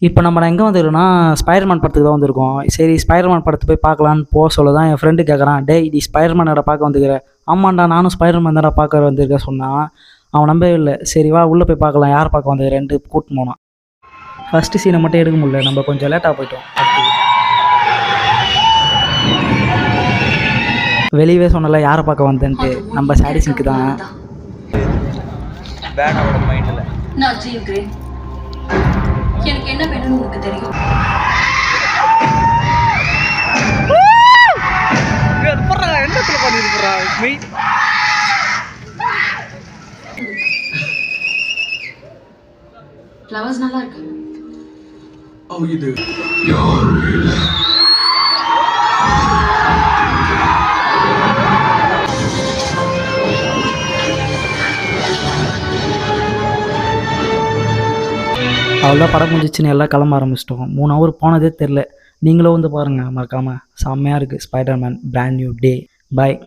இப்போ நம்ம எங்கே வந்துருக்கோம்னா ஸ்பைடர்மேன் படத்துக்கு தான் வந்திருக்கோம். சரி ஸ்பைடர்மேன் படத்தை போய் பார்க்கலான்னு போக சொல்ல தான் என் ஃப்ரெண்டு கேட்குறான், டேய் நீ ஸ்பைடர்மேனோட பார்க்க வந்துக்கிற. ஆமாண்டா நானும் ஸ்பைடர்மேன் தானே பார்க்க வந்திருக்கேன் சொன்னான். அவன் நம்பவே இல்லை. சரி வா உள்ளே போய் பார்க்கலாம் யார் பார்க்க வந்துக்கிறேன்ட்டு கூட்டின்னு போனான். ஃபஸ்ட்டு சீனை மட்டும் எடுக்க முடியல, நம்ம கொஞ்சம் லேட்டாக போயிட்டோம். வெளியவே சொன்னல யாரை பார்க்க வந்தேன்ட்டு, நம்ம சாடி சிங்க்கு தான். நான் ஜீவ்கிறேன். எனக்கு என்ன வேணும்னு உங்களுக்கு தெரியும். ஃப்ளவர்ஸ் நல்லா இருக்கு. இது அவ்வளோதான் படம் முடிஞ்சிச்சுன்னு எல்லாம் கிளம்ப ஆரம்பிச்சிட்டோம். 3 ஹவர் போனதே தெரில. நீங்களும் வந்து பாருங்கள் மறக்காமல். செம்மையாக இருக்குது ஸ்பைடர்மேன் பிராண்ட் நியூ டே. பாய்.